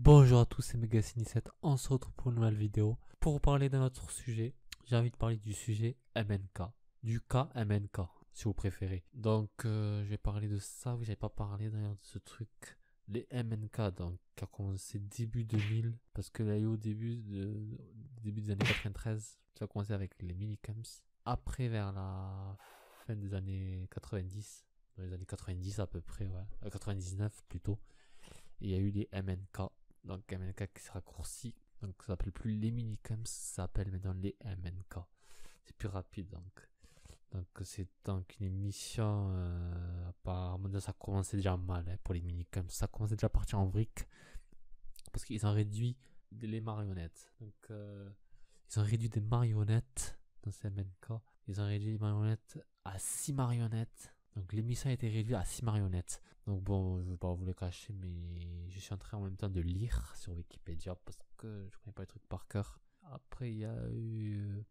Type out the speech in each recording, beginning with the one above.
Bonjour à tous, c'est Megacine7, on se retrouve pour une nouvelle vidéo. Pour parler d'un autre sujet, j'ai envie de parler du sujet MNK, du cas MNK, si vous préférez. Donc je vais parler de ça, oui j'avais pas parlé d'ailleurs de ce truc, les MNK, donc qui a commencé début 2000, parce que là au début des années 93, ça a commencé avec les minicamps. Après vers la fin des années 90, dans les années 90 à peu près, ouais, 99 plutôt, il y a eu les MNK. Donc MNK qui se raccourcit, donc ça s'appelle plus les minicamps, ça s'appelle maintenant les MNK. C'est plus rapide donc c'est donc une émission apparemment ça commençait déjà mal pour les minicamps, ça commençait déjà à partir en vrille parce qu'ils ont réduit les marionnettes. Donc ils ont réduit des marionnettes dans ces MNK, ils ont réduit les marionnettes à 6 marionnettes. Donc l'émission a été réduite à 6 marionnettes. Donc bon, je ne vais pas vous le cacher, mais je suis en train en même temps de lire sur Wikipédia parce que je connais pas les trucs par cœur. Après, il y a eu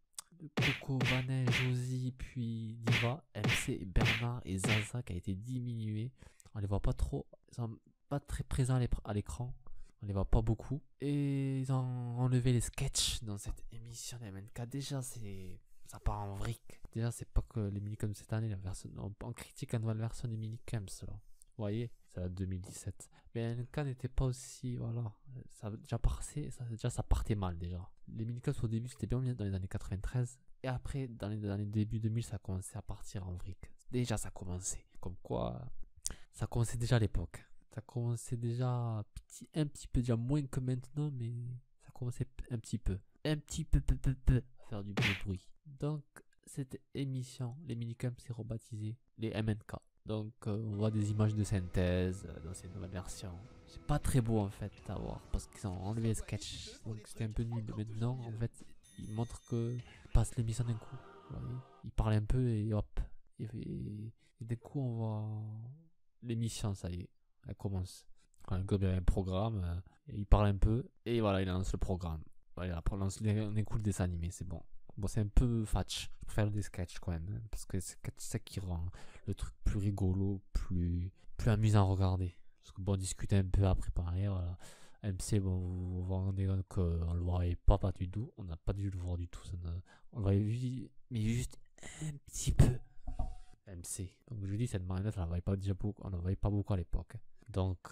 Coco, Vanet, Josie, puis Diva, MC, et Bernard et Zaza qui a été diminué. On les voit pas trop, ils sont pas très présents à l'écran. On les voit pas beaucoup. Et ils ont enlevé les sketchs dans cette émission de MNK. Déjà, ça part en vric. Déjà, c'est pas que les minicamps cette année, la version, on critique la nouvelle version des minicamps là. Vous voyez, c'est la 2017. Mais MNK n'était pas aussi, voilà, ça partait mal déjà. Les minicamps au début c'était bien dans les années 93. Et après, dans les débuts 2000, ça commençait à partir en vric. Déjà, ça commençait. Comme quoi, ça commençait déjà à l'époque. Ça commençait déjà un petit peu, déjà moins que maintenant, mais ça commençait un petit peu. Un petit peu, à faire du bruit. Donc, cette émission, les minicamps, c'est rebaptisé les MNK. Donc, on voit des images de synthèse dans ces nouvelles versions. C'est pas très beau en fait à voir parce qu'ils ont enlevé les sketchs. Donc, c'était un peu nul. Maintenant, en fait, ils montrent que passe l'émission d'un coup. Vous voyez, ils parlent un peu et hop. Et d'un coup, on voit l'émission, ça y est, elle commence. Quand il y a un programme, il parle un peu et voilà, il lance le programme. Voilà, on écoute le dessin animé, c'est bon. Bon, c'est un peu fatch. Je préfère des sketchs quand même, parce que c'est ça qui rend le truc plus rigolo, plus amusant à regarder. Parce que bon, on discutait un peu après parler, voilà. MC, bon, vous vous rendez compte qu'on le voyait pas du tout. On n'a pas dû le voir du tout. On le voyait mais juste un petit peu. MC. Donc je vous dis, cette marionnette, on ne la voyait pas beaucoup à l'époque. Donc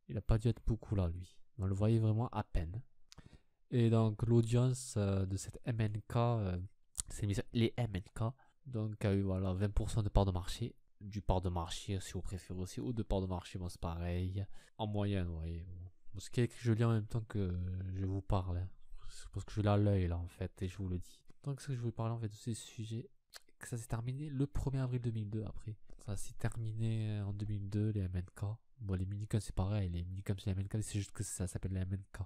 il n'a pas dû être beaucoup là, lui. On le voyait vraiment à peine. Et donc l'audience de cette MNK, c'est les MNK, donc a eu voilà, 20% de part de marché. Du part de marché si vous préférez aussi, ou de part de marché, bon c'est pareil. En moyenne, vous voyez. Bon, ce qui est que je lis en même temps que je vous parle. Hein. C'est parce que je l'ai à l'œil là en fait, et je vous le dis. Donc ce que je voulais parler en fait de ces sujets, que ça s'est terminé le 1er avril 2002 après. Ça s'est terminé en 2002, les MNK. Bon, les minicamps c'est pareil, les minicamps c'est les MNK, c'est juste que ça s'appelle les MNK.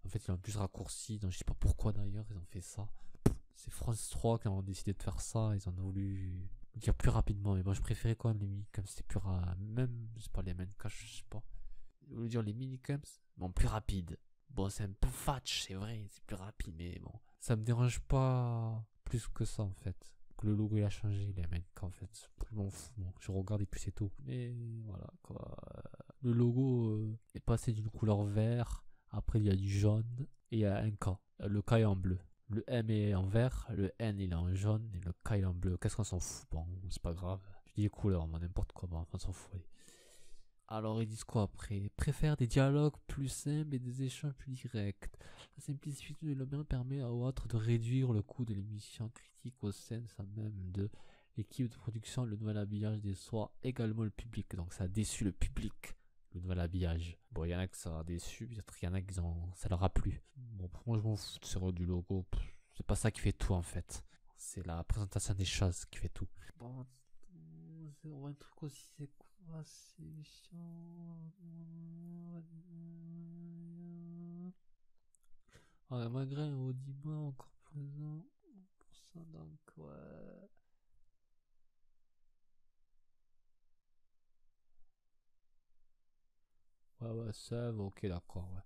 En fait, ils ont plus raccourci, donc je sais pas pourquoi d'ailleurs ils ont fait ça. C'est France 3 qui ont décidé de faire ça, ils ont voulu dire plus rapidement. Mais moi je préférais quand même les minicamps, c'était plus même, c'est pas les MNK, je sais pas. Ils voulaient dire les minicamps, mais plus rapide. Bon, c'est un peu fatch, c'est vrai, c'est plus rapide, mais bon. Ça me dérange pas plus que ça en fait. Que le logo il a changé, les MNK en fait. Je m'en fous, bon, je regarde et puis c'est tout. Mais voilà quoi. Le logo est passé d'une couleur vert. Après, il y a du jaune et il y a un K. Le K est en bleu. Le M est en vert, le N il est en jaune et le K il est en bleu. Qu'est-ce qu'on s'en fout? Bon, c'est pas grave. Je dis les couleurs, n'importe quoi, bon, on s'en fout. Alors, ils disent quoi après? Préfère des dialogues plus simples et des échanges plus directs. La simplicité de l'objet permet à autres de réduire le coût de l'émission critique au sein même de l'équipe de production. Le nouvel habillage déçoit également le public. Donc, ça a déçu le public. Le nouvel habillage. Bon, il y en a qui ça a déçu, peut-être qu'il y en a qui ça leur a plu. Bon, pour moi, je m'en fous de ce du logo. C'est pas ça qui fait tout en fait. C'est la présentation des choses qui fait tout. Bon, on voit un truc aussi, c'est quoi? C'est chiant. Ouais, malgré un audimat encore présent pour ça, donc ouais. Ouais, ça, ok, d'accord, ouais.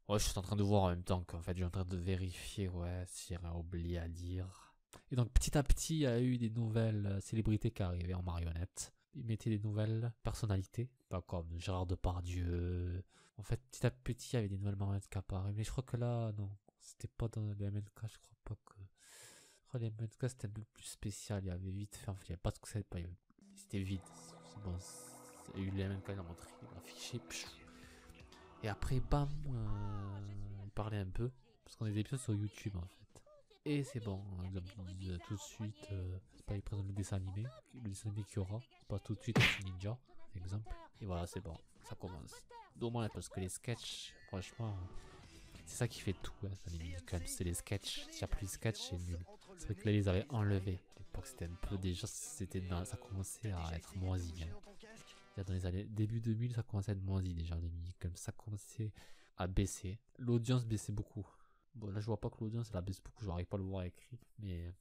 Ouais, je suis en train de voir en même temps qu'en fait, je suis en train de vérifier, ouais, si j'ai rien oublié à dire. Et donc, petit à petit, il y a eu des nouvelles célébrités qui arrivaient en marionnette. Ils mettaient des nouvelles personnalités, pas comme Gérard Depardieu, En fait, petit à petit, il y avait des nouvelles variantes qui apparaissent. Mais je crois que là, non. C'était pas dans le MNK, je crois pas que. Je crois que les MNK c'était un peu plus spécial. Il y avait vite fait, en fait, il n'y avait pas de concept, pas. C'était vide. C'est bon. Il y a eu les MNK, il a montré, il a affiché. Et après, bam, il parlait un peu. Parce qu'on a des épisodes sur YouTube en fait. Et c'est bon, tout de suite, c'est pas, il présente le dessin animé qu'il y aura. Pas tout de suite, c'est Ninja, par exemple. Et voilà, c'est bon, ça commence. Dommage parce que les sketchs, franchement, c'est ça qui fait tout, hein, dans les minicums, c'est les sketchs. S'il n'y a plus de sketchs, c'est nul. C'est vrai que là, ils les avaient enlevés. À l'époque, c'était un peu déjà, ça commençait à être moisi. Hein. Dans les années début 2000, ça commençait à être moisi déjà, les minicums. Ça commençait à baisser. L'audience baissait beaucoup. Bon, là, je vois pas que l'audience, elle a baissé beaucoup, je n'arrive pas à le voir écrit. Mais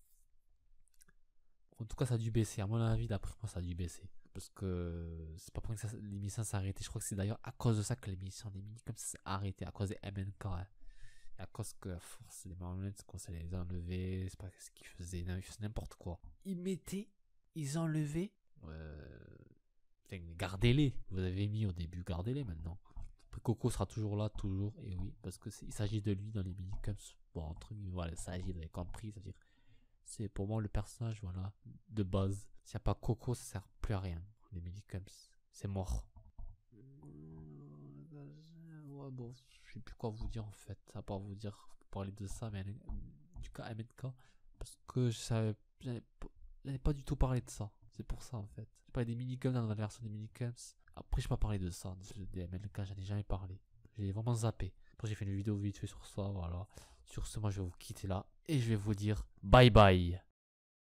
en tout cas, ça a dû baisser. À mon avis, d'après moi, ça a dû baisser. Parce que c'est pas pour que l'émission s'est arrêtée. Je crois que c'est d'ailleurs à cause de ça que l'émission des minicums s'est arrêtée. À cause des MNK. Hein. Et à cause que, à force, les marionnettes, quand ça les enlevait, c'est pas ce qu'ils faisaient. Non, ils faisaient n'importe quoi. Ils mettaient, ils enlevaient. Gardez-les. Vous avez mis au début, gardez-les maintenant. Après, Coco sera toujours là, toujours. Et oui, parce que il s'agit de lui dans les minicums. Bon, entre guillemets, voilà, il s'agit, vous avez compris. C'est-à-dire, c'est pour moi le personnage, voilà, de base. S'il n'y a pas Coco, ça sert plus à rien. Les minicums, c'est mort. Ouais, bon, je sais plus quoi vous dire en fait. À part vous dire, parler de ça, mais du cas MNK. Parce que j'avais pas du tout parlé de ça. C'est pour ça en fait. J'ai parlé des minicums dans la version des minicums. Après, j'ai pas parlé de ça. Des MNK, j'en ai jamais parlé. J'ai vraiment zappé. Après, j'ai fait une vidéo vite fait sur ça, voilà. Sur ce, moi, je vais vous quitter là. Et je vais vous dire bye bye.